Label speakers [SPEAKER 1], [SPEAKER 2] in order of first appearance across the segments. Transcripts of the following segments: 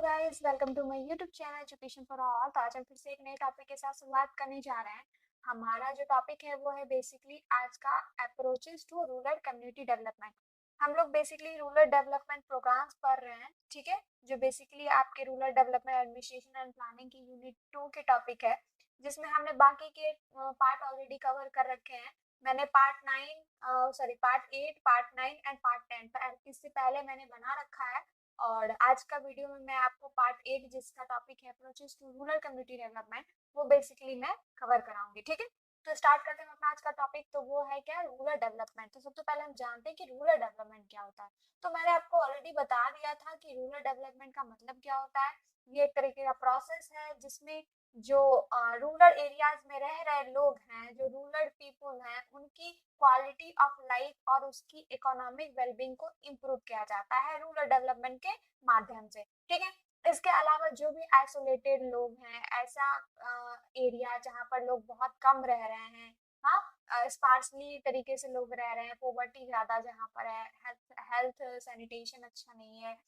[SPEAKER 1] Guys, welcome to my YouTube channel education for all. तो आज हम फिर से एक नए टॉपिक के साथ शुरुआत करने जा रहे हैं। हमारा जो टॉपिक है वो है बेसिकली आज का approaches to rural community development. हम लोग बेसिकली रूरल डेवलपमेंट प्रोग्राम्स पढ़ रहे हैं, ठीक है, जो बेसिकली आपके rural development administration and planning की यूनिट 2 के टॉपिक है, जिसमें हमने बाकी के पार्ट ऑलरेडी कवर कर रखे हैं। मैंने पार्ट 8, पार्ट 9 एंड पार्ट 10 इससे पहले मैंने बना रखा है। और आज का वीडियो में मैं आपको पार्ट 8 जिसका टॉपिक है approaches to rural community development, वो बेसिकली मैं कवर कराऊंगी। ठीक है, तो स्टार्ट करते हैं अपना आज का टॉपिक। तो वो है क्या, रूरल डेवलपमेंट। तो सबसे पहले हम जानते हैं कि रूरल डेवलपमेंट क्या होता है। तो मैंने आपको ऑलरेडी बता दिया था कि रूरल डेवलपमेंट का मतलब क्या होता है। ये एक तरीके का प्रोसेस है जिसमें जो रूरल एरियाज में रह रहे लोग हैं, जो रूरल पीपुल हैं, उनकी क्वालिटी ऑफ लाइफ और उसकी इकोनॉमिक वेलबींग को इम्प्रूव किया जाता है रूरल डेवलपमेंट के माध्यम से। ठीक है, इसके अलावा जो भी आइसोलेटेड लोग हैं, ऐसा एरिया जहाँ पर लोग बहुत कम रह रहे हैं, हाँ, स्पार्सली तरीके से लोग रह रहे हैं, पॉवर्टी ज्यादा जहाँ पर है, हेल्थ सैनिटेशन अच्छा नहीं है,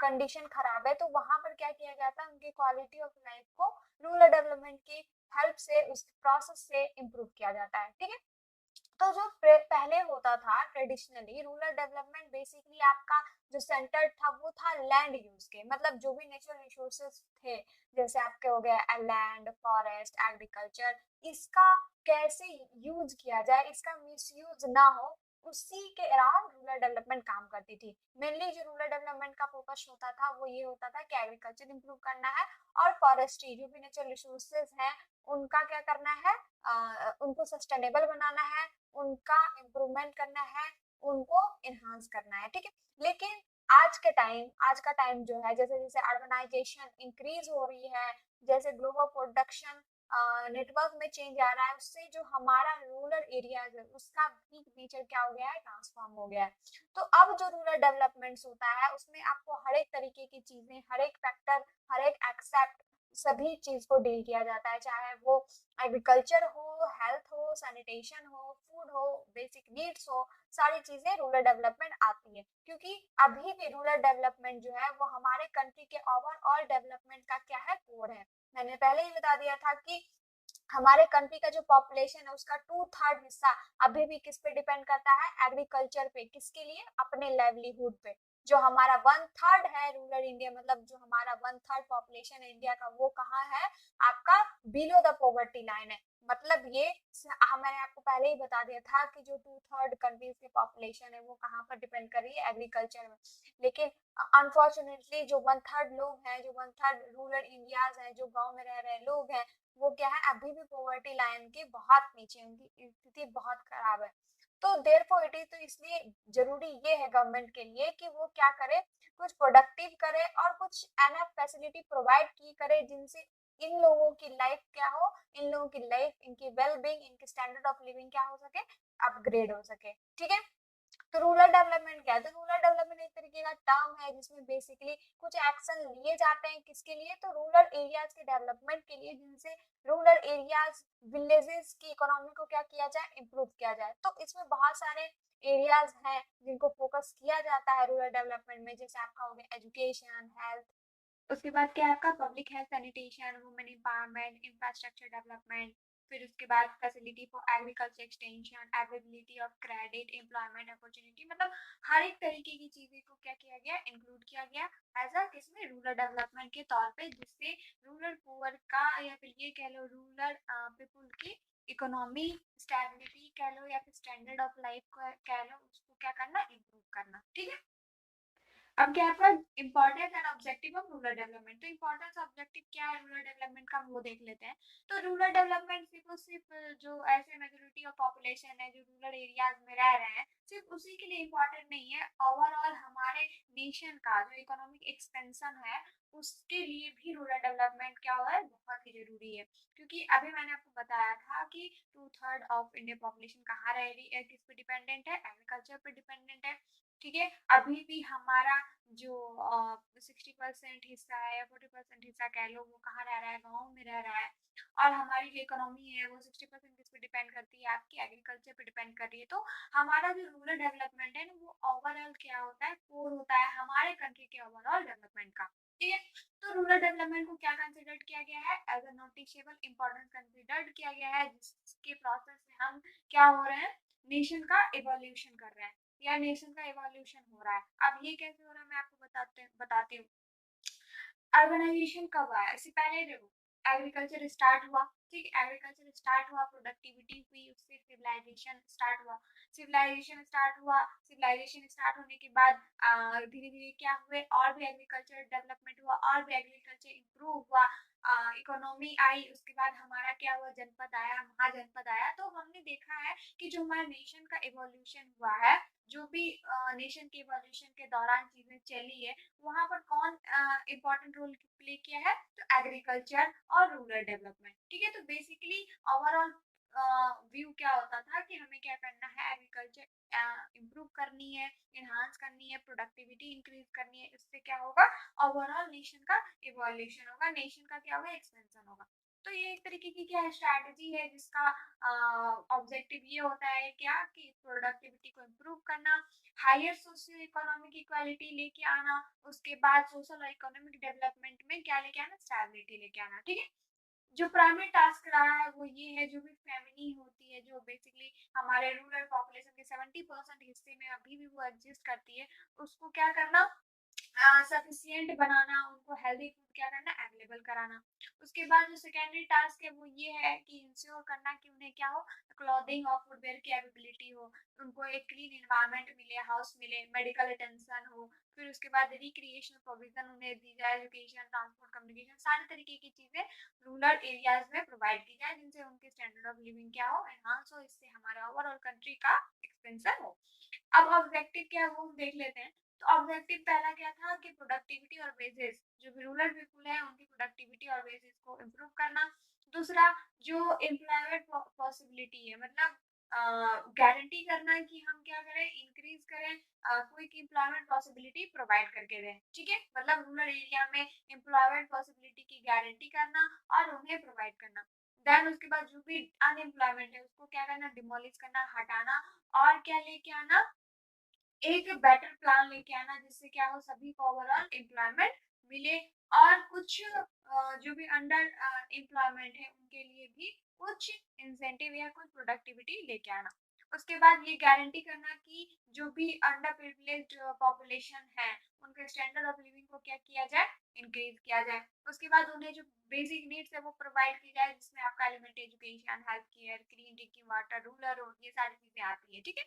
[SPEAKER 1] कंडीशन खराब है, तो वहां पर क्या किया जाता है, उनकी क्वालिटी ऑफ लाइफ को रूरल डेवलपमेंट की हेल्प से, उस प्रोसेस से इम्प्रूव किया जाता है। ठीक है, तो जो पहले होता था ट्रेडिशनली, रूरल डेवलपमेंट बेसिकली आपका जो सेंटर था वो था लैंड यूज के, मतलब जो भी नेचुरल रिसोर्सेज थे, जैसे आपके हो गया लैंड, फॉरेस्ट, एग्रीकल्चर, इसका कैसे यूज किया जाए, इसका मिसयूज ना हो, उसी के अराउंड रूरल डेवलपमेंट काम करती थी। मेनली जो रूरल डेवलपमेंट का फोकस होता था वो ये होता था कि एग्रीकल्चर इंप्रूव करना है, और फॉरेस्ट्री जो भी नेचुरल रिसोर्सेज हैं उनका क्या करना है, उनको सस्टेनेबल बनाना है, उनका इम्प्रूवमेंट करना है, उनको इनहांस करना है। ठीक है, लेकिन आज का टाइम जो है, जैसे जैसे अर्बनाइजेशन इंक्रीज हो रही है, जैसे ग्लोबल प्रोडक्शन नेटवर्क में चेंज आ रहा है, उससे जो हमारा रूरल एरियाज है उसका भी नेचर क्या हो गया है, ट्रांसफॉर्म हो गया है। तो अब जो रूरल डेवलपमेंट्स होता है उसमें आपको हर एक तरीके की चीजें, हर एक फैक्टर, हर एक एक्सेप्ट, सभी चीज को डील किया जाता है, चाहे वो एग्रीकल्चर हो, हेल्थ हो, सैनिटेशन हो, फूड हो, बेसिक नीड्स हो, सारी चीजें रूरल डेवलपमेंट आती है। क्योंकि अभी भी रूरल डेवलपमेंट जो है वो हमारे कंट्री के ओवरऑल डेवलपमेंट का क्या है, कोर है। मैंने पहले ही बता दिया था कि हमारे कंट्री का जो पॉपुलेशन है उसका 2/3 हिस्सा अभी भी किस पे डिपेंड करता है, एग्रीकल्चर पे। किसके लिए, अपने लाइवलीहुड पे। जो हमारा 1/3 है रूरल इंडिया, मतलब जो हमारा 1/3 पॉपुलेशन है इंडिया का, वो कहाँ है, आपका बिलो द पॉवर्टी लाइन है। मतलब ये मैंने आपको पहले ही बता दिया था कि जो 2/3 कंट्रीज की पॉपुलेशन है वो कहाँ पर डिपेंड कर रही है, एग्रीकल्चर में। लेकिन अनफॉर्चुनेटली जो 1/3 लोग हैं, जो 1/3 रूरल इंडियाज हैं, जो गाँव में रह रहे लोग हैं, वो क्या है, अभी भी पॉवर्टी लाइन के बहुत नीचे, उनकी स्थिति बहुत खराब है। तो देयरफॉर इट इज, तो इसलिए जरूरी ये है गवर्नमेंट के लिए कि वो क्या करे, कुछ प्रोडक्टिव करे और कुछ एनफ फैसिलिटी प्रोवाइड की करे, जिनसे इन लोगों की लाइफ क्या हो, इन लोगों की लाइफ, इनकी वेलबींग, इनकी स्टैंडर्ड ऑफ लिविंग क्या हो सके, अपग्रेड हो सके। ठीक है, तो रूरल डेवलपमेंट क्या है, तो रूरल डेवलपमेंट एक तरीके का टर्म है जिसमें बेसिकली कुछ एक्शन लिए जाते हैं, किसके लिए, तो रूरल एरियाज के डेवलपमेंट के लिए, जिनसे रूरल एरियाज, विलेजेस की इकोनॉमी को क्या किया जाए, इम्प्रूव किया जाए। तो इसमें बहुत सारे एरियाज हैं जिनको फोकस किया जाता है रूरल डेवलपमेंट में, जैसे आपका हो गया एजुकेशन, हेल्थ, उसके बाद क्या है आपका public health sanitation, women empowerment, infrastructure development, फिर उसके बाद facility for agriculture extension, availability of credit, employment opportunity, मतलब हर एक तरीके की चीजें को क्या किया गया, इंक्लूड किया गया एज अ किसमें, रूरल डेवलपमेंट के तौर पे, जिससे रूरल पुअर का, या फिर ये कह लो रूरल पीपुल की इकोनॉमी स्टेबिलिटी कह लो, या फिर स्टैंडर्ड ऑफ लाइफ कह लो, उसको क्या करना, इम्प्रूव करना। ठीक है, अब क्या आपका importance and objective of rural development. तो इम्पोर्टेंस ऑब्जेक्टिव क्या है रूरल डेवलपमेंट का, वो देख लेते हैं। तो रूरल डेवलपमेंट सिर्फ जो ऐसे मेजोरिटी ऑफ पॉपुलेशन है जो रूरल एरियाज में रह रहे हैं, सिर्फ उसी के लिए इम्पोर्टेंट नहीं है, ओवरऑल हमारे नेशन का जो इकोनॉमिक एक्सपेंशन है उसके लिए भी रूरल डेवलपमेंट क्या हुआ है, बहुत ही जरूरी है। क्योंकि अभी मैंने आपको बताया था कि 2/3 ऑफ इंडियन पॉपुलेशन कहाँ रह रही है, किस पे डिपेंडेंट है, एग्रीकल्चर पे डिपेंडेंट है। ठीक है, अभी भी हमारा जो 60% हिस्सा है या 40% हिस्सा कह लो, वो कहाँ रह रहा है, गाँव में रह रहा है। और हमारी जो इकोनॉमी है वो 60% किस पे डिपेंड करती है, आपकी एग्रीकल्चर पे डिपेंड कर रही है। तो हमारा जो रूरल डेवलपमेंट है ना, वो ओवरऑल क्या होता है, कोर होता है हमारे कंट्री के ओवरऑल डेवलपमेंट का। ठीक है, तो रूरल डेवलपमेंट को क्या कंसिडर किया गया है, as a noticeable importance consider किया गया है, जिसके प्रोसेस में हम क्या हो रहे हैं, नेशन का इवोल्यूशन कर रहे हैं या नेशन का इवोल्यूशन हो रहा है। अब ये कैसे हो रहा है मैं आपको बताती हूँ। अर्बनाइजेशन कब आया, इससे पहले देखो एग्रीकल्चर स्टार्ट हुआ, ठीक, एग्रीकल्चर स्टार्ट हुआ, प्रोडक्टिविटी हुई, उससे सिविलाइजेशन स्टार्ट हुआ, सिविलाइजेशन स्टार्ट होने के बाद धीरे धीरे क्या हुए, और भी एग्रीकल्चर डेवलपमेंट हुआ, और भी एग्रीकल्चर इम्प्रूव हुआ, इकोनॉमी आई, उसके बाद हमारा क्या हुआ, जनपद आया, महाजनपद आया। तो हमने देखा है कि जो हमारे नेशन का इवोल्यूशन हुआ है, जो भी नेशन के इवोल्यूशन के दौरान चीजें चली है, वहां पर कौन इम्पोर्टेंट रोल प्ले किया है, तो एग्रीकल्चर और रूरल डेवलपमेंट, ठीक है। तो बेसिकली ओवरऑल व्यू क्या होता था कि हमें क्या करना है, एग्रीकल्चर इम्प्रूव करनी है, इनहांस करनी है, प्रोडक्टिविटी इंक्रीज करनी है, इससे क्या होगा, ओवरऑल नेशन का इवोल्यूशन होगा, नेशन का क्या होगा, एक्सपेंशन होगा। तो ये एक तरीके की क्या स्ट्रैटेजी है जिसका ऑब्जेक्टिव ये होता है क्या, कि प्रोडक्टिविटी को इम्प्रूव करना, हायर सोशियो इकोनॉमिक इक्वालिटी लेके आना, उसके बाद सोशल और इकोनॉमिक डेवलपमेंट में क्या लेके आना, स्टेबिलिटी लेके आना, ठीक है। जो प्राइमरी टास्क रहा है वो ये है, जो भी फैमिली होती है, जो बेसिकली हमारे रूरल पॉपुलेशन के 70% हिस्से में अभी भी वो एग्जिस्ट करती है, उसको क्या करना, सफिशियंट बनाना, उनको हेल्दी फूड क्या करना, अवेलेबल कराना। उसके बाद जो सेकेंडरी टास्क है वो ये है कि इंश्योर करना कि उन्हें क्या हो, क्लॉथिंग और फुटवेयर की अवेलेबिलिटी हो, उनको एक क्लीन एनवायरनमेंट मिले, हाउस मिले, मेडिकल अटेंशन हो, फिर उसके बाद रिक्रिएशनल प्रोविजन उन्हें दी जाए, एजुकेशन, ट्रांसपोर्ट, कम्युनिकेशन, सारे तरीके की चीजें रूरल एरियाज में प्रोवाइड की जाए, जिनसे उनके स्टैंडर्ड ऑफ लिविंग क्या हो, एनहांस हो, इससे हमारे ओवरऑल कंट्री का एक्सपेंशन हो। अब ऑब्जेक्टिव क्या है वो हम देख लेते हैं। तो ऑब्जेक्टिव पहला क्या था कि प्रोडक्टिविटी और वेजेस, जो भी रूरल पीपुल है उनकी प्रोडक्टिविटी और वेजेस को इम्प्रूव करना। दूसरा, जो एम्प्लॉयमेंट पॉसिबिलिटी है, मतलब गारंटी करना कि हम क्या करें, इंक्रीज करें, क्विक एम्प्लॉयमेंट पॉसिबिलिटी प्रोवाइड करके दें, ठीक है। मतलब रूरल एरिया में एम्प्लॉयमेंट पॉसिबिलिटी की गारंटी करना और उन्हें प्रोवाइड करना। देन उसके बाद जो भी अनएम्प्लॉयमेंट है उसको क्या करना, डिमोलिश करना, हटाना, और क्या लेके आना, एक बेटर प्लान लेके आना, जिससे क्या हो, सभी को ओवरऑल एम्प्लॉयमेंट मिले, और कुछ जो भी अंडर एम्प्लॉयमेंट है उनके लिए भी कुछ इंसेंटिव या कुछ प्रोडक्टिविटी लेके आना। उसके बाद ये गारंटी करना कि जो भी अंडर प्रिविलेज्ड पॉपुलेशन है उनके स्टैंडर्ड ऑफ लिविंग को क्या किया जाए, इंक्रीज किया जाए। उसके बाद उन्हें जो बेसिक नीड्स है वो प्रोवाइड की जाए, जिसमें आपका element education, health care, clean drinking water, rural road, ये सारी चीजें आती है, ठीक है।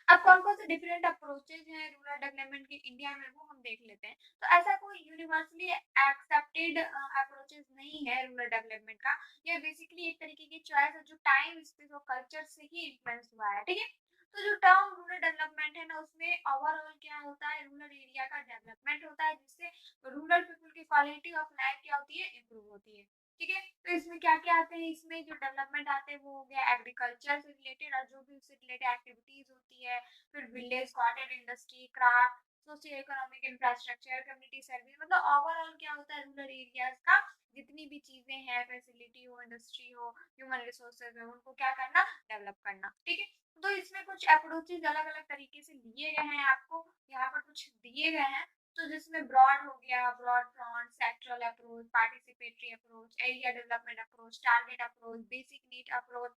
[SPEAKER 1] अब कौन कौन से डिफरेंट अप्रोचेज हैं रूरल डेवलपमेंट के इंडिया में, वो हम देख लेते हैं। तो ऐसा कोई यूनिवर्सली एक्सेप्टेड अप्रोचेज नहीं है रूरल डेवलपमेंट का। ये बेसिकली एक तरीके की चॉइस है जो टाइम, स्पेस और कल्चर से ही इन्फ्लुएंस हुआ है, ठीक है। तो जो टर्म रूरल डेवलपमेंट है ना, उसमें ओवरऑल क्या होता है, रूरल एरिया का डेवलपमेंट होता है, जिससे रूरल पीपल की क्वालिटी ऑफ लाइफ क्या होती है, इम्प्रूव होती है, ठीक है। तो इसमें क्या क्या आते हैं, इसमें जो डेवलपमेंट आते हैं वो हो गया एग्रीकल्चर से रिलेटेड, और जो भी उससे रिलेटेड एक्टिविटीज होती है, फिर village, cottage industry, craft, socio economic infrastructure, community service, मतलब ओवरऑल क्या होता है, रूरल एरियाज का जितनी भी चीजें हैं, फैसिलिटी हो, इंडस्ट्री हो, ह्यूमन रिसोर्सेज हो, उनको क्या करना, डेवलप करना, ठीक है। तो इसमें कुछ अप्रोचेज अलग अलग तरीके से लिए गए हैं, आपको यहाँ पर कुछ दिए गए हैं। तो जिसमें ब्रॉड हो गया, broad front, sectoral approach, participatory approach, area development approach, target approach, basic need approach,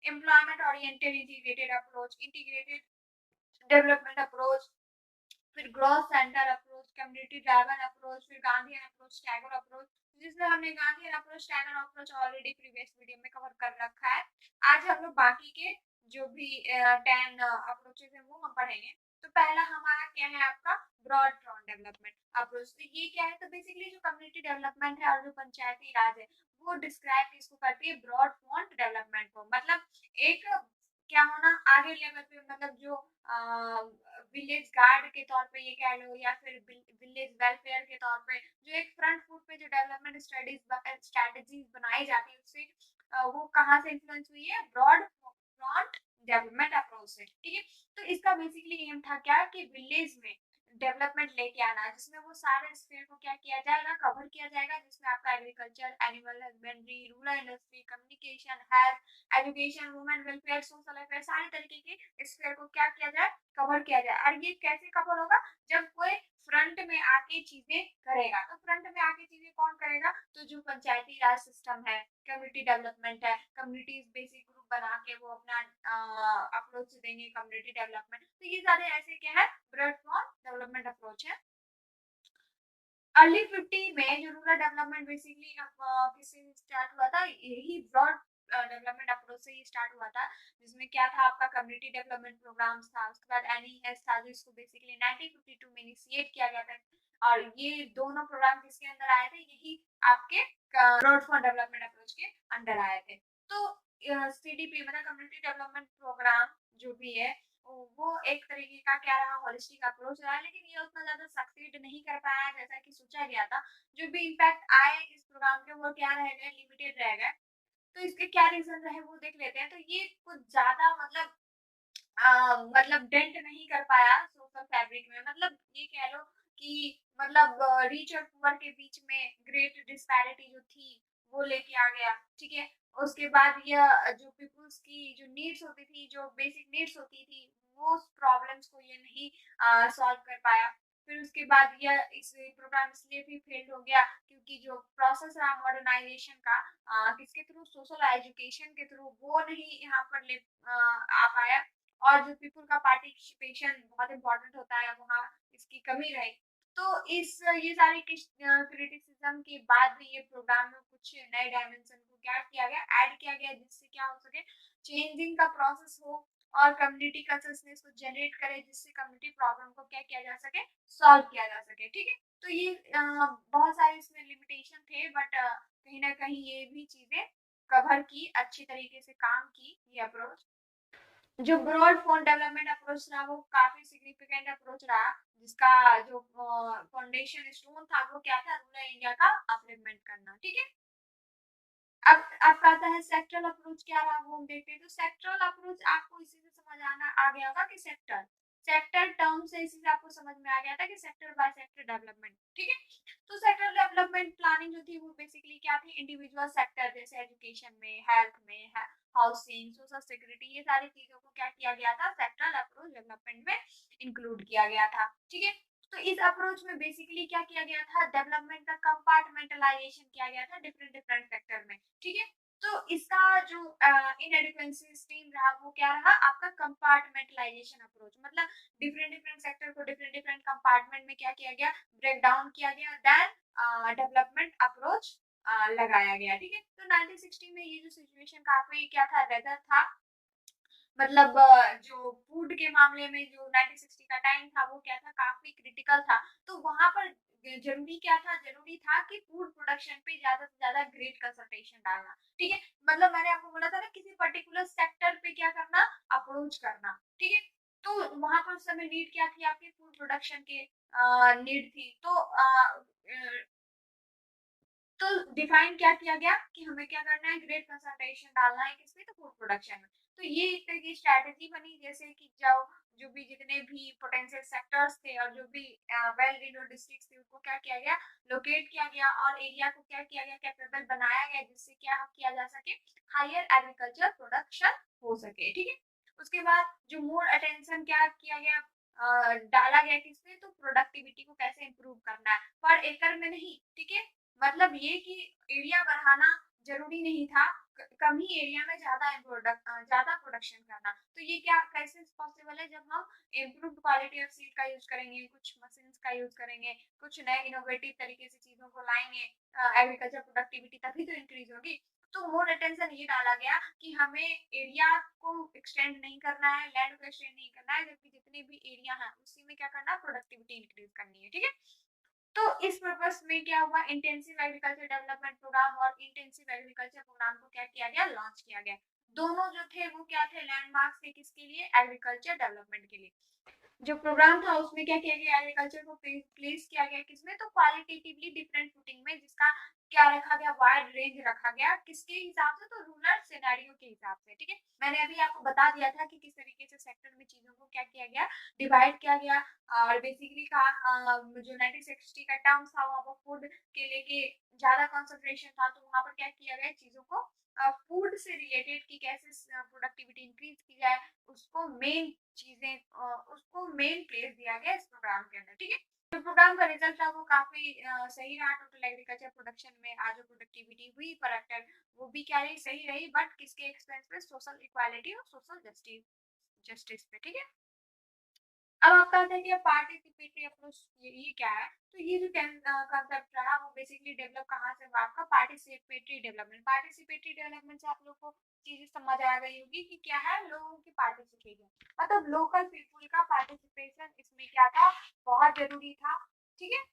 [SPEAKER 1] employment oriented integrated approach, integrated development approach, फिर growth centre approach, community driven approach, फिर गांधीयन अप्रोच, टैगोर अप्रोच, जिसमें हमने Gandhian approach, Tagore approach already previous video में cover कर रखा है। आज हम लोग बाकी के जो भी 10 अप्रोचेस है वो हम पढ़ेंगे। तो पहला हमारा क्या है, आपका ब्रॉड फ्रंट डेवलपमेंट अप्रोच। तो ये क्या है, तो बेसिकली जो कम्युनिटी डेवलपमेंट है और जो पंचायती राज है वो डिस्क्राइब किसको करती है, ब्रॉड फ्रंट डेवलपमेंट को। मतलब एक क्या होना, आगे लेवल पे, मतलब जो विलेज गार्ड के तौर पे ये कह लो, या फिर विलेज वेलफेयर के तौर पे, जो एक फ्रंट फुट पे जो डेवलपमेंट स्ट्रेटेजीज बनाई जाती है, उससे वो कहाँ से इन्फ्लुएंस हुई है, ब्रॉड फ्रंट डेवलपमेंट अप्रोच से, ठीक है। तो इसका बेसिकली एम था क्या, कि विलेज में डेवलपमेंट लेके आना, जिसमें वो सारे स्फीयर को क्या किया जाएगा, कवर किया जाएगा, जिसमें आपका agriculture, animal husbandry, rural industry, communication, health, education, women welfare, social affair, सारे तरीके के स्फीयर को क्या किया जाए, कवर किया जाए। और ये कैसे कवर होगा, जब कोई फ्रंट में आके चीजें करेगा। तो फ्रंट में आके चीजें कौन करेगा? तो जो पंचायती राज सिस्टम है, कम्युनिटी डेवलपमेंट है, कम्युनिटीज बेसिक ग्रुप बना के वो अपना अप्रोच देंगे कम्युनिटी डेवलपमेंट। तो ये सारे ऐसे क्या है, ब्रॉड फॉर्म डेवलपमेंट अप्रोच है। अर्ली 50 में जो रूरल डेवलपमेंट बेसिकली किससे स्टार्ट हुआ था? यही ब्रॉड डेवलपमेंट अप्रोच से ही स्टार्ट हुआ था, जिसमें क्या था आपका कम्युनिटी डेवलपमेंट प्रोग्राम्स था। उसके बाद एनईएस था जो इसको बेसिकली 1952 में इनिशिएट किया गया था। और ये दोनों प्रोग्राम किसके अंदर आए थे? यही आपके ब्रॉड फॉर्म डेवलपमेंट अप्रोच के अंडर आए थे। तो सीडीपी मतलब कम्युनिटी डेवलपमेंट प्रोग्राम जो भी है वो एक तरीके का क्या रहा, होलिस्टिक अप्रोच रहा, लेकिन ये उतना ज्यादा सक्सीड नहीं कर पाया जैसा कि सोचा गया था। जो भी इम्पैक्ट आए इस प्रोग्राम के वो क्या रह गए, लिमिटेड रह गए। तो इसके क्या रीजन रहे वो देख लेते हैं। तो ये कुछ ज्यादा मतलब डेंट नहीं कर पाया सोशल फैब्रिक में। मतलब ये कह लो कि मतलब रिच और पुअर के बीच में ग्रेट डिस्पैरिटी जो थी वो लेके आ गया। ठीक है, उसके बाद ये जो पीपुल्स की जो नीड्स होती थी, जो बेसिक नीड्स होती थी, वो प्रॉब्लम्स को ये नहीं सॉल्व कर पाया। फिर उसके बाद यह इस प्रोग्राम इसलिए भी फेल्ड हो गया क्योंकि जो प्रोसेस रहा मॉडर्नाइजेशन का किसके थ्रू, सोशल एजुकेशन के थ्रू, वो नहीं यहाँ पर ले आ पाया। और जो पीपल का पार्टिसिपेशन बहुत इंपॉर्टेंट होता है वहाँ इसकी कमी रही। तो इस ये सारी क्रिटिसिज्म के बाद भी ये प्रोग्राम में कुछ नए डायमेंशन को क्या किया गया, ऐड किया गया, जिससे क्या हो सके, चेंजिंग का प्रोसेस हो और कम्युनिटी कंसिस्टेंस को जनरेट करे, जिससे कम्युनिटी प्रॉब्लम को क्या किया जा सके, सॉल्व किया जा सके। ठीक है, तो ये बहुत सारे इसमें लिमिटेशन थे, बट कहीं ना कहीं ये भी चीजें कवर की, अच्छी तरीके से काम की ये अप्रोच। जो ब्रॉड फोन डेवलपमेंट अप्रोच रहा वो काफी सिग्निफिकेंट अप्रोच रहा, जिसका जो फाउंडेशन स्टोन था वो क्या था, रूरल इंडिया का अपलिफ्टमेंट करना। ठीक है, अब आता है सेक्टरल अप्रोच क्या रहा वो हम देखते हैं। तो सेक्टरल अप्रोच आपको इसी से समझ आ गया होगा कि सेक्टर सेक्टर टर्म से इसी से आपको समझ में आ गया था कि सेक्टर बाय सेक्टर डेवलपमेंट। ठीक है, तो सेक्टर डेवलपमेंट प्लानिंग जो थी वो बेसिकली क्या थी, इंडिविजुअल सेक्टर जैसे एजुकेशन में, हेल्थ में, हाउसिंग, सोशल सिक्योरिटी, ये सारी चीजों को क्या किया गया था, सेक्टरल अप्रोच डेवलपमेंट में इंक्लूड किया गया था। ठीक है, तो इस अप्रोच में बेसिकली क्या किया गया था, डेवलपमेंट का कंपार्टमेंटलाइजेशन किया गया था डिफरेंट डिफरेंट सेक्टर में। ठीक है, तो इसका जो इनएडिक्वेंसी स्ट्रीम रहा वो क्या रहा, आपका कंपार्टमेंटलाइजेशन अप्रोच। मतलब डिफरेंट डिफरेंट सेक्टर को डिफरेंट डिफरेंट कंपार्टमेंट में क्या किया गया, ब्रेक डाउन किया गया, देन डेवलपमेंट अप्रोच लगाया गया। ठीक है, तो 1960 में ये जो सिचुएशन काफी क्या था, वेदर था, मतलब जो फूड के मामले में जो 1960 का टाइम था वो क्या था, काफी क्रिटिकल था। तो वहां पर जरूरी क्या था, जरूरी था कि फूड प्रोडक्शन पे ज्यादा से ज्यादा ग्रेड कंसंट्रेशन डालना। ठीक है, मतलब मैंने आपको बोला था ना, किसी पर्टिकुलर सेक्टर पे क्या करना, अप्रोच करना। ठीक है, तो वहां पर उस समय नीड क्या थी, आपकी फूड प्रोडक्शन के नीड थी। तो डिफाइन क्या किया गया कि हमें क्या करना है, ग्रेट कंसंट्रेशन डालना है किसमें, तो फूड प्रोडक्शन में। तो ये एक तरह की स्ट्रैटेजी बनी, जैसे कि जो भी जितने भी पोटेंशियल सेक्टर्स थे और जो भी वेल रिनोड डिस्ट्रिक्ट्स थे उनको क्या किया गया, लोकेट किया गया और एरिया को क्या किया गया, कैपेबल बनाया गया, जिससे क्या किया जा सके, हायर एग्रीकल्चर प्रोडक्शन हो सके। ठीक है, उसके बाद जो मोर अटेंशन क्या किया गया, डाला गया किसमें, तो प्रोडक्टिविटी को कैसे इंप्रूव करना है, पर एकड़ में नहीं। ठीक है, मतलब ये कि एरिया बढ़ाना जरूरी नहीं था, कम ही एरिया में ज्यादा प्रोडक्शन करना। तो ये क्या कैसे पॉसिबल है, जब हम इम्प्रूव्ड क्वालिटी ऑफ सीड का यूज करेंगे, कुछ मशीन का यूज करेंगे, कुछ नए इनोवेटिव तरीके से चीजों को लाएंगे, एग्रीकल्चर प्रोडक्टिविटी तभी तो इंक्रीज होगी। तो मोर अटेंशन ये डाला गया कि हमें एरिया को एक्सटेंड नहीं करना है, लैंड को एक्सटेंड नहीं करना है, जबकि जितने भी एरिया है उसी में क्या करना है, प्रोडक्टिविटी इंक्रीज करनी है। ठीक है, तो इस पर्पस में क्या हुआ, इंटेंसिव एग्रीकल्चर डेवलपमेंट प्रोग्राम और इंटेंसिव एग्रीकल्चर प्रोग्राम को क्या किया गया, लॉन्च किया गया। दोनों जो थे वो क्या थे, लैंडमार्क्स थे, किसके लिए, एग्रीकल्चर डेवलपमेंट के लिए। जो प्रोग्राम था उसमें क्या किया गया, एग्रीकल्चर को प्लेस किया गया किसमें, तो क्वालिटेटिवली डिफरेंट फुटिंग में, जिसका क्या रखा गया, वाइड रेंज रखा गया, किसके हिसाब से, तो रूरल सिनेरियो के हिसाब से। ठीक है, मैंने अभी आपको बता दिया था कि किस तरीके से सेक्टर में चीजों को क्या किया गया, डिवाइड किया गया। और बेसिकली का जो 1960 का टर्म्स था वहाँ पर फूड के लेके ज्यादा कंसंट्रेशन था, तो वहाँ पर क्या किया गया, चीजों को फूड से रिलेटेड की कैसे प्रोडक्टिविटी इंक्रीज की जाए, उसको मेन प्लेस दिया गया इस प्रोग्राम के अंदर। ठीक है, जो प्रोग्राम का रिजल्ट था वो काफी सही रहा। टोटल एग्रीकल्चर प्रोडक्शन में आज जो प्रोडक्टिविटी हुई पर हेक्टर वो भी क्या रही, सही रही, बट किसके एक्सपेंस पे, सोशल इक्वालिटी और सोशल जस्टिस जस्टिस पे। ठीक है, अब आपका आता है कि पार्टिसिपेटरी अप्रोच ये क्या है। तो ये जो कंसेप्ट रहा वो बेसिकली डेवलप कहाँ से हुआ, आपका पार्टिसिपेटरी डेवलपमेंट। पार्टिसिपेटरी डेवलपमेंट से आप लोग को चीजें समझ आ गई होगी कि क्या है, लोगों की पार्टिसिपेशन, मतलब लोकल पीपुल का पार्टिसिपेशन इसमें क्या था, बहुत जरूरी था। ठीक है,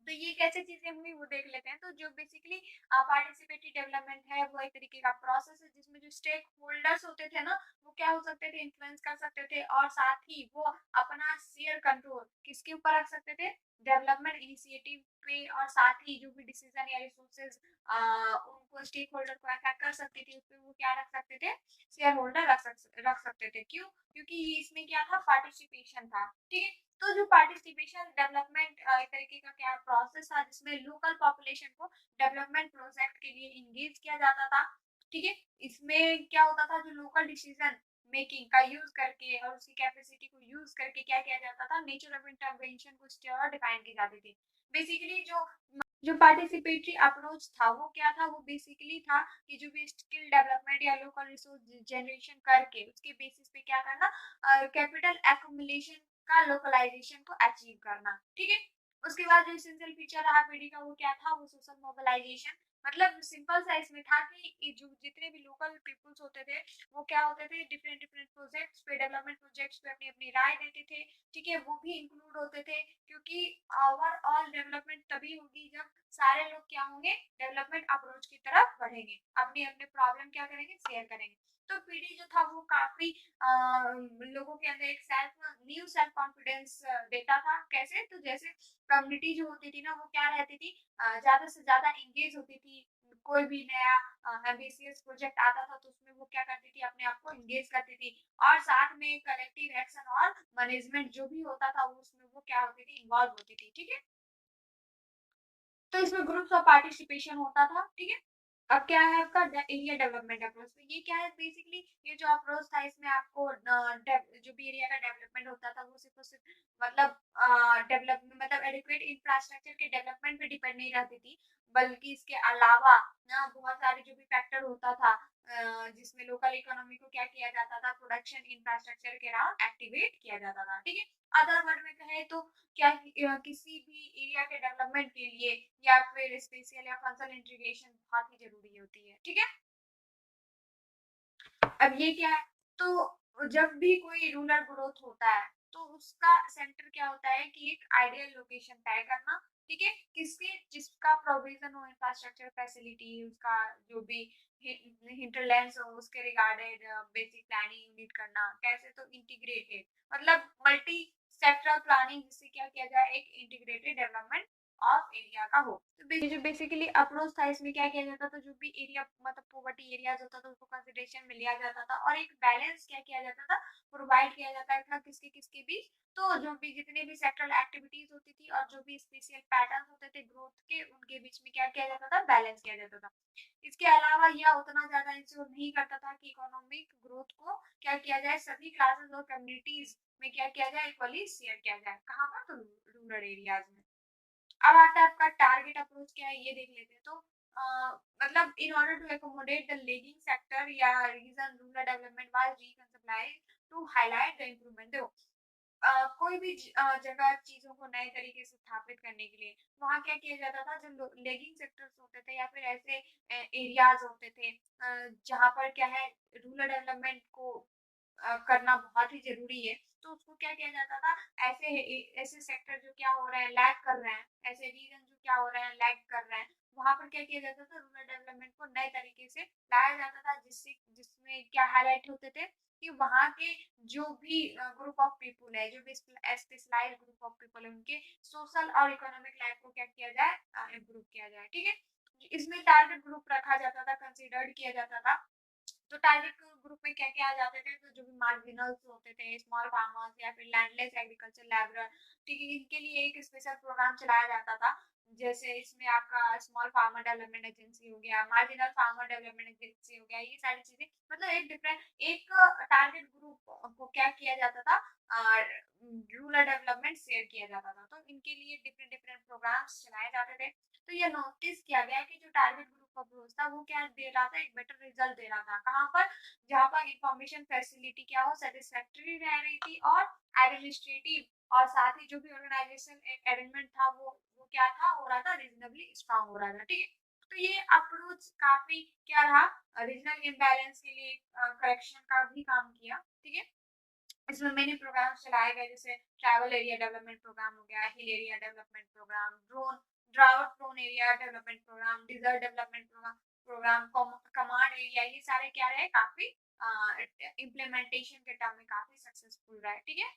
[SPEAKER 1] तो ये कैसे चीजें हुई वो देख लेते हैं। तो जो बेसिकली पार्टिसिपेटरी डेवलपमेंट है वो एक तरीके का प्रोसेस है जिसमें जो स्टेक होल्डर्स होते थे ना, वो क्या हो सकते थे, इन्फ्लुएंस कर सकते थे, और साथ ही वो अपना शेयर कंट्रोल किसके ऊपर रख सकते थे, डेवलपमेंट इनिशिएटिव पे, और साथ ही जो भी डिसीजन या रिसोर्सेज उनको स्टेक होल्डर को अफेक्ट कर सकती थी उस पर वो क्या रख सकते थे, शेयर होल्डर रख सकते थे। क्यों, क्योंकि इसमें क्या था, पार्टिसिपेशन था। ठीक है, तो जो पार्टिसिपेशन डेवलपमेंट एक तरीके का क्या प्रोसेस था जिसमें लोकल पॉपुलेशन को डेवलपमेंट प्रोजेक्ट के लिए इंगेज किया जाता था। ठीक है, इसमें क्या होता था, जो लोकल डिसीजन मेकिंग का यूज करके और उसकी कैपेसिटी को यूज करके क्या किया जाता था, नेचर ऑफ इंटरवेंशन को स्टेयर डिफाइन की जाती थी। बेसिकली जो पार्टिसिपेटरी अप्रोच था वो क्या था, वो बेसिकली था कि जो भी स्किल डेवलपमेंट या लोकल रिसोर्स जनरेशन करके उसके बेसिस पे क्या करना, कैपिटल एक्युमुलेशन का लोकलाइजेशन को अचीव करना। ठीक है, उसके बाद जो एसेंशियल फीचर रहा पीडी का वो क्या था, वो सोशल मोबिलाइजेशन। मतलब सिंपल सा इसमें था कि जो जितने भी लोकल पीपल्स होते थे वो क्या होते थे, डिफरेंट डिफरेंट प्रोजेक्ट्स पे, डेवलपमेंट प्रोजेक्ट्स पे अपनी अपनी राय देते थे। ठीक है, वो भी इंक्लूड होते थे, क्योंकि ओवरऑल डेवलपमेंट तभी होगी जब सारे लोग क्या होंगे, डेवलपमेंट अप्रोच की तरफ बढ़ेंगे, अपने अपने प्रॉब्लम क्या करेंगे, शेयर करेंगे। तो पीडी जो था वो काफी लोगों के अंदर एक सेल्फ कॉन्फिडेंस देता था। कैसे, तो जैसे कम्युनिटी जो होती थी ना वो क्या रहती थी, ज्यादा से ज्यादा एंगेज होती थी। कोई भी नया एम्बिशियस प्रोजेक्ट आता था तो उसमें वो क्या करती थी, अपने आप को एंगेज करती थी, और साथ में कलेक्टिव एक्शन और मैनेजमेंट जो भी होता था वो उसमें वो क्या होती थी, इन्वॉल्व होती थी। ठीक है, तो इसमें ग्रुप्स ऑफ पार्टिसिपेशन होता था। ठीक है, अब क्या है आपका एरिया डेवलपमेंट अप्रोच। तो ये क्या है, बेसिकली ये जो अप्रोच था इसमें आपको जो भी एरिया का डेवलपमेंट होता था वो सिर्फ और सिर्फ मतलब डेवलपमेंट मतलब एडिक्वेट इंफ्रास्ट्रक्चर के डेवलपमेंट पे डिपेंड नहीं रहती थी, बल्कि इसके अलावा ना बहुत सारे जो भी फैक्टर होता था जिसमें लोकल इकोनॉमी को क्या किया जाता था, प्रोडक्शन इंफ्रास्ट्रक्चर के अराउंड एक्टिवेट किया जाता था। ठीक है, अदर वर्ड में कहे तो क्या किसी भी एरिया के डेवलपमेंट के लिए या फिर स्पेशल या फंक्शनल इंटीग्रेशन बहुत ही जरूरी होती है। ठीक है, अब ये क्या है, तो जब भी कोई रूरल ग्रोथ होता है तो उसका सेंटर क्या होता है कि एक आइडियल लोकेशन तय करना। ठीक है, किसके जिसका प्रोविजन हो, इंफ्रास्ट्रक्चर फैसिलिटी उसका जो भी हिंटरलैंड्स हो उसके रिगार्डेड बेसिक प्लानिंग यूनिट करना। कैसे, तो इंटीग्रेटेड मतलब मल्टी सेक्टरल प्लानिंग, जिससे क्या किया जाए, एक इंटीग्रेटेड डेवलपमेंट ऑफ एरिया का हो। तो जो बेसिकली अप्रोच था इसमें क्या किया जाता था, जो भी एरिया मतलब पॉवर्टी एरियाज होता था उसको कंसिडरेशन में लिया जाता था, और एक बैलेंस क्या किया जाता था, प्रोवाइड किया जाता था किसके किसके बीच। तो जो भी जितने भी सेक्टरल एक्टिविटीज होती थी और जो भी स्पेशल पैटर्न होते थे ग्रोथ के, उनके बीच में क्या किया जाता था, बैलेंस किया जाता था। इसके अलावा यह उतना ज्यादा इंश्योर नहीं करता था कि इकोनॉमिक ग्रोथ को क्या किया जाए, सभी क्लासेस और कम्युनिटीज में क्या किया जाए, इक्वली शेयर किया जाए। कहाँ पर, तो रूरल एरियाज में। अब आता है आपका टारगेट अप्रोच क्या है, ये देख लेते हैं। तो मतलब in order to accommodate the lagging sector या region, rural development was reconsidered to highlight the improvement. देखो कोई भी जगह चीजों को नए तरीके से स्थापित करने के लिए वहाँ क्या किया जाता था, जो लेगिंग सेक्टर्स होते थे या फिर ऐसे एरियाज होते थे जहाँ पर क्या है, रूरल डेवलपमेंट को करना बहुत ही जरूरी है। तो उसको क्या किया जाता था, ऐसे ऐसे सेक्टर जो क्या हो रहे हैं, लैग कर रहे हैं, ऐसे रीजन जो क्या हो रहे हैं, लैग कर रहे हैं, वहां पर क्या किया जाता था, रूरल डेवलपमेंट को नए तरीके से लाया जाता था, जिससे जिसमें क्या हाईलाइट होते थे कि वहाँ के जो भी ग्रुप ऑफ पीपल है, जो भी स्पेशलाइज ग्रुप ऑफ पीपल है, उनके सोशल और इकोनॉमिक लाइफ को क्या किया जाए, इम्प्रूव किया जाए। ठीक है, इसमें टारगेट ग्रुप रखा जाता था, कंसिडर्ड किया जाता था। तो टारगेट ग्रुप में क्या क्या आ जाते थे, तो जो भी मार्जिनल्स होते थे, स्मॉल फार्मर्स या फिर लैंडलेस एग्रीकल्चर लेबरर। ठीक है, इनके लिए एक स्पेशल प्रोग्राम चलाया जाता था जैसे इसमें आपका स्मॉल फार्मर डेवलपमेंट एजेंसी हो गया, मार्जिनल फार्मर डेवलपमेंट एजेंसी हो गया, ये सारी चीजें मतलब एक टारगेट ग्रुप को क्या किया जाता था, रूरल डेवलपमेंट शेयर किया जाता था। तो इनके लिए डिफरेंट डिफरेंट प्रोग्राम्स चलाए जाते थे। तो ये नोटिस किया गया कि जो टारगेट ग्रुप अप्रोच था वो क्या दे रहा था, एक बेटर रिजल्ट दे रहा था। कहाँ पर? जहाँ पर इंफॉर्मेशन फैसिलिटी क्या हो, सेटिस्फैक्टरी रह रही थी, और एडमिनिस्ट्रेटिव और साथ ही जो भी ऑर्गेनाइजेशन अरेंजमेंट था वो क्या था, हो रहा था, रीजनेबली स्ट्रांग हो रहा था। ठीक है, तो ये अप्रोच काफी क्या रहा, रीजनल इम्बैलेंस के लिए करेक्शन का भी काम किया। ठीक है, इसमें मैंने प्रोग्राम चलाए गए, जैसे ट्राइबल एरिया डेवलपमेंट प्रोग्राम हो गया, hill area development program, drought prone area development program, desert development program, command area, ये सारे क्या रहे, काफी इम्प्लीमेंटेशन के टर्म में काफी सक्सेसफुल रहा है। ठीक है,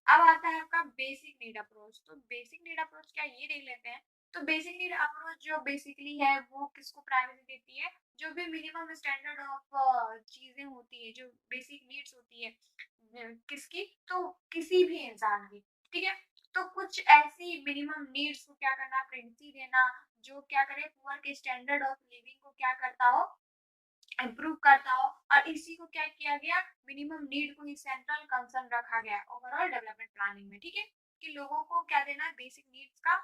[SPEAKER 1] अब आता है आपका बेसिक नीड अप्रोच। तो बेसिक नीड अप्रोच क्या, ये देख लेते हैं। तो बेसिक नीड अप्रोच जो बेसिकली है वो किसको प्रायोरिटी देती है, जो भी मिनिमम स्टैंडर्ड ऑफ चीजें होती है, जो बेसिक नीड्स होती है किसकी, तो किसी भी इंसान की। ठीक है, तो कुछ ऐसी मिनिमम नीड्स को क्या करना, प्रेगनेंसी देना, जो क्या करे, पुअर के स्टैंडर्ड ऑफ लिविंग को क्या करता हो, इम्प्रूव करता हो। और इसी को क्या किया गया, मिनिमम नीड को ही सेंट्रल कंसर्न रखा गया ओवरऑल डेवलपमेंट प्लानिंग में। ठीक है, कि लोगों को क्या देना, बेसिक नीड्स का,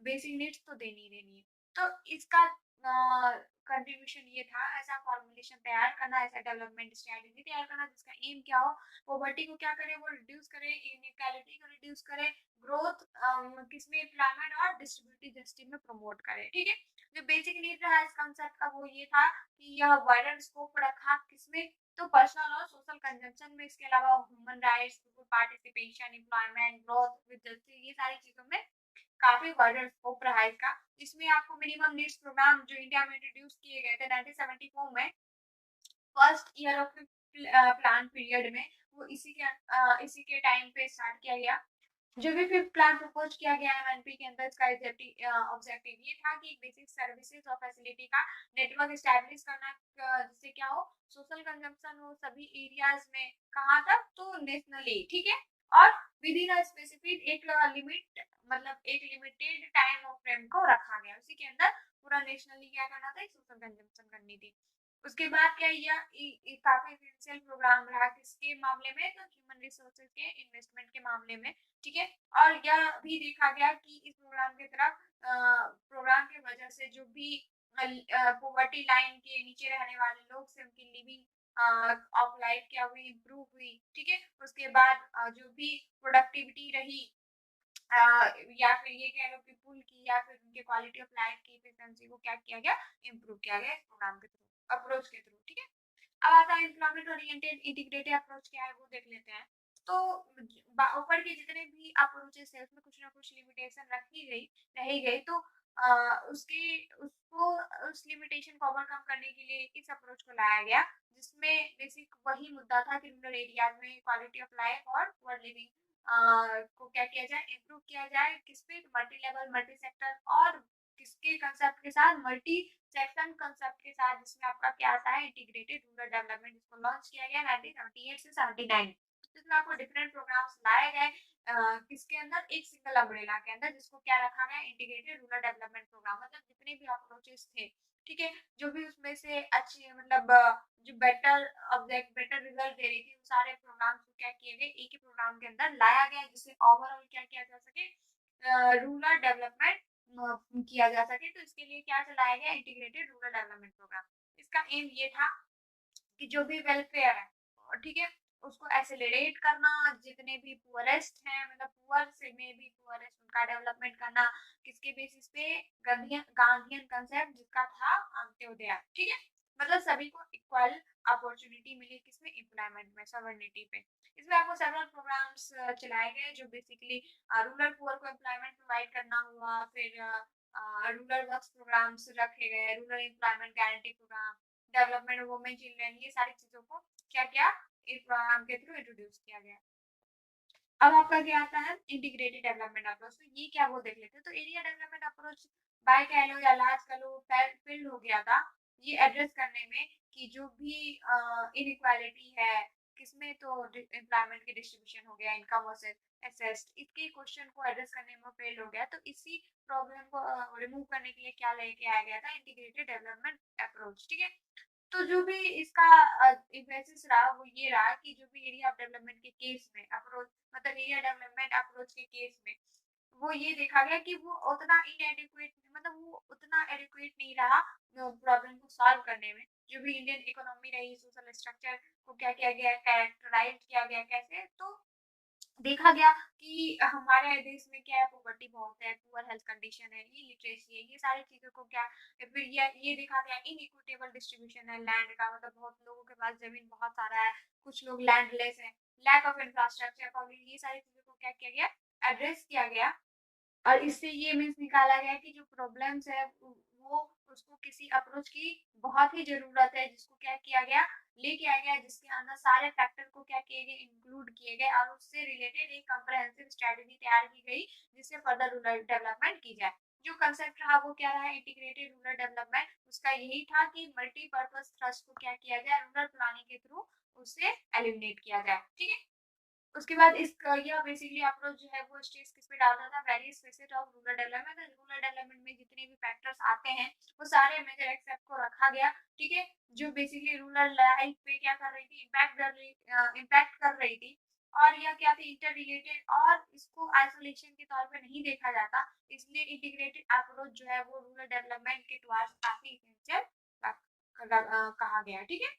[SPEAKER 1] बेसिक नीड्स तो देनी ही देनी है। तो इसका कंट्रीब्यूशन ये था, ऐसा फॉर्मुलेशन तैयार करना, ऐसा डेवलपमेंट स्ट्रेटेजी तैयार करना जिसका एम क्या हो, पॉवर्टी को क्या करे, वो रिड्यूस करे, इनइक्वालिटी को रिड्यूस करे, ग्रोथ किसमें, एम्प्लॉयमेंट और डिस्ट्रीब्यूटिव जस्टिस में प्रमोट करे। ठीक है, जो बेसिक नीड रहा इस कंसेप्ट का वो ये था कि यह वाइडर स्कोप रखा किसमें, तो पर्सनल और सोशल कंजम्पशन में, इसके अलावा human rights, people participation, employment, growth with justice, ये सारी चीजों में काफी वाइडर स्कोप रहा है इसका। इसमें आपको मिनिमम नीड्स प्रोग्राम जो इंडिया में इंट्रोड्यूस किए गए थे 1974 में, first year of plan period में, वो इसी के टाइम पे स्टार्ट किया गया। जो भी फिफ्थ प्लान प्रपोज किया गया है एमएनपी के अंदर, इसका ऑब्जेक्टिव ये था कि बेसिक सर्विसेज और फैसिलिटी का नेटवर्क स्टैब्लिश करना, जिससे क्या हो, सोशल कंजम्पशन हो सभी एरियाज में, कहाँ तक, तो नेशनली। ठीक है, और विद इन अ स्पेसिफिक एक लिमिट, मतलब एक लिमिटेड टाइम ऑफ फ्रेम को रखा गया, उसी के अंदर पूरा नेशनली क्या करना था, सोशल कंजम्पशन करनी थी। उसके बाद क्या, यह काफी इसेंशियल प्रोग्राम रहा किसके मामले में, तो ह्यूमन रिसोर्सेज के इन्वेस्टमेंट के मामले में। ठीक है, और यह भी देखा गया कि इस प्रोग्राम की तरफ, प्रोग्राम की वजह से जो भी पॉवर्टी लाइन के नीचे रहने वाले लोग से उनकी लिविंग ऑफ लाइफ क्या हुई, इम्प्रूव हुई। ठीक है, उसके बाद जो भी प्रोडक्टिविटी रही, या फिर ये कह लो कि पुल की, या फिर उनके क्वालिटी ऑफ लाइफ की एफिशिएंसी को क्या किया गया, इम्प्रूव किया गया इस प्रोग्राम के थ्रू, अप्रोच के थ्रू। ठीक है, अब आता है एम्प्लॉयमेंट ओरिएंटेड इंटीग्रेटेड अप्रोच क्या है, वो देख लेते हैं। तो ऊपर के जितने भी अप्रोचेस है उसमें कुछ ना कुछ लिमिटेशन रही गई, तो उसकी उसको उस लिमिटेशन को ओवरकम करने के लिए इस अप्रोच को लाया गया, जिसमें बेसिक वही मुद्दा था कि रूरल एरियाज में क्वालिटी ऑफ लाइफ और पुअर लिविंग को क्या किया जाए, इम्प्रूव किया जाए, किस पे, मल्टी लेवल, मल्टी सेक्टर, और किसके कंसेप्ट के साथ, मल्टी सेक्शन कंसेप्ट के साथ, जिसमें आपका क्या आता है, इंटीग्रेटेड रूरल डेवलपमेंट, जिसको लॉन्च किया गया 1978 से 79, जिसमें आपको डिफरेंट प्रोग्राम्स लाए गए, किसके अंदर, एक सिंगल अम्ब्रेला के अंदर, जिसको क्या रखा गया, इंटीग्रेटेड रूरल डेवलपमेंट प्रोग्राम। मतलब जितने भी अप्रोचेस थे, ठीक है, जो भी उसमें से अच्छी, मतलब जो बेटर रिजल्ट दे रही थी, उन सारे प्रोग्राम्स को क्या किए गए, एक ही प्रोग्राम के अंदर लाया गया, जिससे ओवरऑल क्या किया जा सके, रूरल डेवलपमेंट किया जा सके। तो इसके लिए क्या चलाया गया, इंटीग्रेटेड रूरल डेवलपमेंट प्रोग्राम। इसका एम ये था कि जो भी वेलफेयर है, ठीक है, उसको एक्सेलरेट करना, जितने भी पुअरेस्ट हैं, मतलब पुअर से में भी पुअरेस्ट, उनका डेवलपमेंट करना, किसके बेसिस पे, गांधीयन कंसेप्ट जिसका था अंत्योदय। ठीक है, मतलब सभी को इक्वल अपॉर्चुनिटी मिली, किसमें, एम्प्लॉयमेंट में, सवर्निटी पे। इसमें आपको सेवरल प्रोग्राम्स चलाए गए, जो बेसिकली रूरल पुअर को एम्प्लॉयमेंट प्रोवाइड करना हुआ, फिर रूरल वर्क्स प्रोग्राम्स रखे गए, rural employment guarantee program, development women children, ये सारी चीजों को क्या किया, इस प्रोग्राम के थ्रू इंट्रोड्यूस किया गया। अब आपका क्या आता है, इंटीग्रेटेड डेवलपमेंट अप्रोच। तो ये क्या, वो देख लेते हैं। तो एरिया डेवलपमेंट अप्रोच बाय कह लो या लार्ज कह लो, फील्ड हो गया था ये एड्रेस करने में कि जो भी इनइक्वालिटी है किसमें, तो एम्प्लॉयमेंट की डिस्ट्रीब्यूशन हो गया, इनकम वर्सेस असेस्ड, इसके क्वेश्चन को एड्रेस करने में फेल हो गया। तो इसी प्रॉब्लम को रिमूव करने के लिए क्या लेके आया गया था, इंटीग्रेटेड डेवलपमेंट अप्रोच। ठीक है, तो जो भी इसका बेसिस रहा वो ये रहा कि जो भी एरिया ऑफ डेवलपमेंट के केस में अप्रोच, मतलब एरिया डेवलपमेंट अप्रोच के केस में वो ये देखा गया कि वो उतना इनएडिक्वेट, मतलब वो उतना एडिक्वेट नहीं रहा प्रॉब्लम को सॉल्व करने में। जो भी इंडियन इकोनॉमी रही, सोशल स्ट्रक्चर को क्या किया गया, कैरेक्टराइज किया गया कैसे, तो देखा गया कि हमारे देश में क्या है, पॉवर्टी बहुत है, पुअर हेल्थ कंडीशन है, इलिटरेसी है, ये सारी चीजों को क्या, फिर ये देखा गया इनइक्विटेबल डिस्ट्रीब्यूशन है लैंड का, मतलब बहुत लोगों के पास जमीन बहुत सारा है, कुछ लोग लैंडलेस है, लैक ऑफ इंफ्रास्ट्रक्चर, पब्लिक, ये सारी चीजों को क्या किया गया, एड्रेस किया गया। और इससे ये मीन्स निकाला गया कि जो प्रॉब्लम्स है वो उसको किसी अप्रोच की बहुत ही जरूरत है, जिसको क्या किया गया, लेके आया गया, जिसके अंदर सारे फैक्टर को क्या किए गए, इंक्लूड किए गए, और उससे रिलेटेड एक कंप्रहेंसिव स्ट्रेटेजी तैयार की गई जिससे फर्दर रूरल डेवलपमेंट की जाए। जो कंसेप्ट रहा वो क्या रहा, इंटीग्रेटेड रूरल डेवलपमेंट, उसका यही था कि मल्टीपर्पज थ्रस्ट को क्या किया जाए, रूरल प्लानिंग के थ्रू उससे एलिमिनेट किया जाए। ठीक है, उसके बाद इस यह बेसिकली अप्रोच जो है वो स्टेज किस पे डालता था, various facet of rural development. Rural development में जितने भी फैक्टर्स आते हैं वो सारे मेजर एक्सेप्ट को रखा गया। ठीक है, जो बेसिकली रूरल लाइफ पे क्या कर रही थी, इम्पैक्ट कर रही थी, और यह क्या थी, इंटर रिलेटेड, और इसको आइसोलेशन के तौर पे नहीं देखा जाता, इसलिए इंटीग्रेटेड अप्रोच जो है वो रूरल डेवलपमेंट के टुवर्ड्स काफी इसेंशियल कहा गया। ठीक है,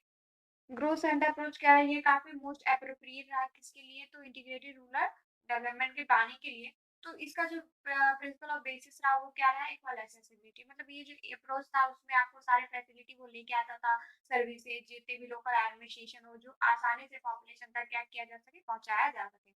[SPEAKER 1] ग्रोथ सेंटर अप्रोच क्या है, ये काफी मोस्ट एप्रोप्रिएट रहा किसके लिए, तो इंटीग्रेटेड रूरल डेवलपमेंट के प्लानिंग के लिए। तो इसका जो प्रिंसिपल ऑफ बेसिस रहा वो क्या रहा, इक्वल एक्सेसिबिलिटी, मतलब ये जो अप्रोच था उसमें आपको सारे फैसिलिटी वो लेके आता था, सर्विसेज जितने भी लोकल एडमिनिस्ट्रेशन हो, जो आसानी से पॉपुलेशन तक क्या किया जा सके, पहुंचाया जा सके।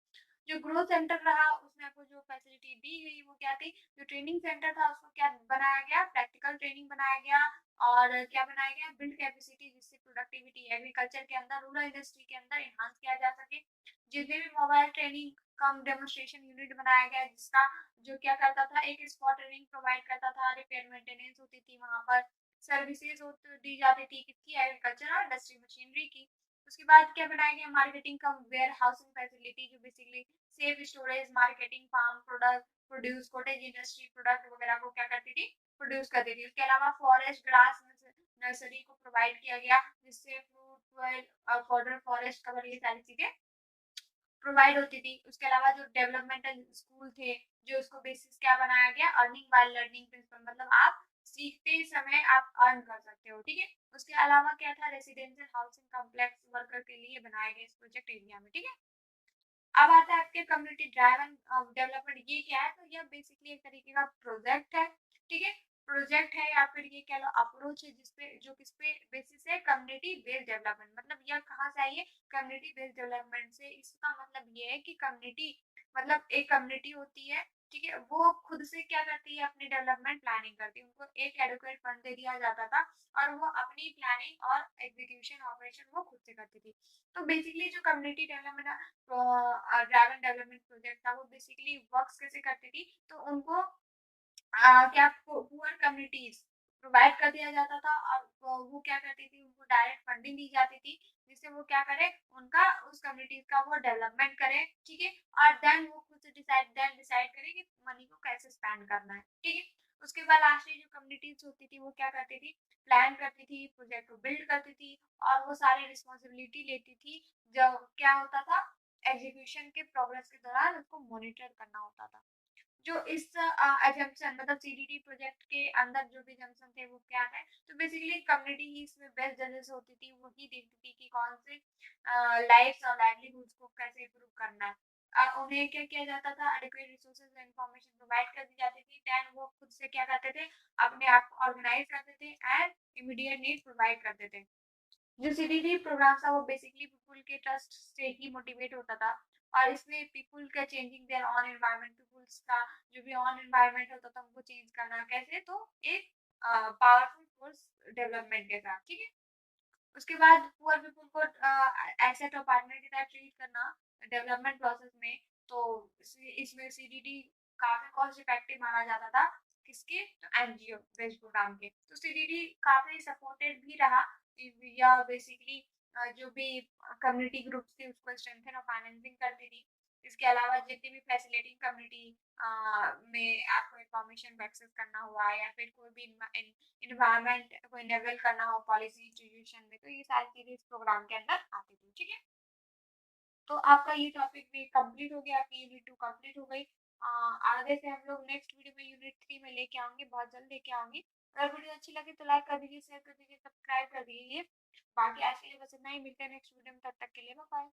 [SPEAKER 1] जो ग्रोथ सेंटर रहा उसमें आपको जो फैसिलिटी दी गई वो क्या थी, जो ट्रेनिंग सेंटर था उसको क्या बनाया गया, प्रैक्टिकल ट्रेनिंग बनाया गया, और क्या बनाया गया, बिल्ड कैपेसिटी, जिससे प्रोडक्टिविटी एग्रीकल्चर के अंदर, रूरल इंडस्ट्री के अंदर एनहांस किया जा सके। जितने भी मोबाइल ट्रेनिंग कम डेमोन्स्ट्रेशन यूनिट बनाया गया, जिसका जो क्या करता था, एक स्पॉट ट्रेनिंग प्रोवाइड करता था, रिपेयर मेंटेनेंस होती थी वहां पर, सर्विसेज दी जाती थी किसकी, एग्रीकल्चर और इंडस्ट्री मशीनरी की। उसके बाद क्या बनाया गया, marketing cum warehousing facility, जो basically safe storage, marketing, farm product produce, cottage industry product वगैरह को क्या करती थी, प्रोड्यूस करती थी। उसके अलावा फॉरेस्ट ग्रास नर्सरी को प्रोवाइड किया गया, जिससे फ्रूट फॉर्डर, फॉरेस्ट कवर, ये सारी चीजें प्रोवाइड होती थी। उसके अलावा जो डेवलपमेंटल स्कूल थे, जो उसको बेसिस क्या बनाया गया, अर्निंग बाय लर्निंग प्रिंसिपल, मतलब आप सीखते समय आप अर्न कर सकते हो। ठीक है, उसके अलावा क्या था, रेसिडेंशियल हाउसिंग कॉम्प्लेक्स वर्कर के लिए बनाए गए इस प्रोजेक्ट एरिया में। ठीक है, अब आता है आपके कम्युनिटी ड्राइवन डेवलपमेंट, ये क्या है, तो यह बेसिकली एक तरीके का प्रोजेक्ट है। ठीक है, प्रोजेक्ट है या फिर ये कह लो अप्रोच है, जिसपे जो किस पे बेसिस है, कम्युनिटी बेस्ड डेवलपमेंट, मतलब यह कहाँ से आई है, कम्युनिटी बेस्ड डेवलपमेंट से। इसका मतलब ये है कि कम्युनिटी, मतलब एक कम्युनिटी होती है, ठीक है, वो खुद से क्या करती है, अपनी डेवलपमेंट प्लानिंग करती है, उनको एक एडुकेट फंड दे दिया जाता था, और वो अपनी प्लानिंग और एग्जीक्यूशन ऑपरेशन वो खुद से करती थी। तो बेसिकली जो community development dragon development project था वो बेसिकली वर्क्स कैसे करती थी, तो उनको क्या पुअर कम्युनिटीज प्रोवाइड कर दिया जाता था, और वो क्या करती थी, उनको डायरेक्ट फंडिंग दी जाती थी, जिससे वो क्या करे, उनका उस कम्युनिटीज का वो डेवलपमेंट करे। ठीक है, और देन वो खुद से डिसाइड करे कि मनी को कैसे स्पेंड करना है। ठीक है, उसके बाद लास्टली जो कम्युनिटीज होती थी वो क्या करती थी, प्लान करती थी, प्रोजेक्ट को बिल्ड करती थी, और वो सारी रिस्पॉन्सिबिलिटी लेती थी। जब क्या होता था, एग्जीक्यूशन के प्रोग्रेस के दौरान उसको मॉनिटर करना होता था। जो इस अजम्पशन, मतलब सीडीडी प्रोजेक्ट के अंदर जो भी जम्पशन थे वो क्या है, तो बेसिकली कम्युनिटी ही इसमें बेस्ट जजेस होती थी, वही देखती थी कि कौन से लाइफ्स और लाइवलीहुड्स को कैसे इम्प्रूव करना है। उन्हें क्या किया जाता था, adequate resources and information provide कर दी जाती थी, देन वो खुद से क्या करते थे, अपने आप को ऑर्गेनाइज करते थे एंड इमीडिएट नीड प्रोवाइड करते थे। जो सीडीडी प्रोग्राम था वो बेसिकली पीपल के ट्रस्ट से ही मोटिवेट होता था, और इसमें पीपल का changing their on environment, people's का जो भी ऑन एनवायरनमेंट होता था उनको चेंज करना कैसे, तो एक पावरफुल फोर्स डेवलपमेंट के साथ। ठीक है, उसके बाद पुअर पीपल को एसेट और पार्टनर की तरह ट्रीट करना डेवलपमेंट प्रोसेस में। तो इसमें सीडीडी काफी कॉस्ट इफेक्टिव माना जाता था, किसके, तो एनजीओ बेस्ड प्रोग्राम के। तो सीडीडी काफी सपोर्टेड भी रहा, या बेसिकली जो भी कम्युनिटी ग्रुप्स थे उसको स्ट्रेंथन और फाइनेंसिंग करती थी। इसके अलावा जितनी भी फैसिलिटिंग कम्युनिटी में आपको इंफॉर्मेशन को एक्सेस करना हुआ या फिर कोई भी इन्वायरमेंट को इनेबल करना हो पॉलिसी इंस्टीट्यूशन में, तो ये सारी चीजें इस प्रोग्राम के अंदर आती थी। ठीक है, तो आपका ये टॉपिक भी कंप्लीट हो गया, आपकी यूनिट 2 कंप्लीट हो गई। आगे से हम लोग नेक्स्ट वीडियो में यूनिट 3 में लेके आएंगे, बहुत जल्द लेके आएंगे। अगर वीडियो अच्छी लगे तो लाइक कर दीजिए, शेयर कर दीजिए, सब्सक्राइब कर दीजिए। बाकी आज के लिए बस इतना ही, मिलते हैं नेक्स्ट वीडियो में, तब तक के लिए बाय बाय।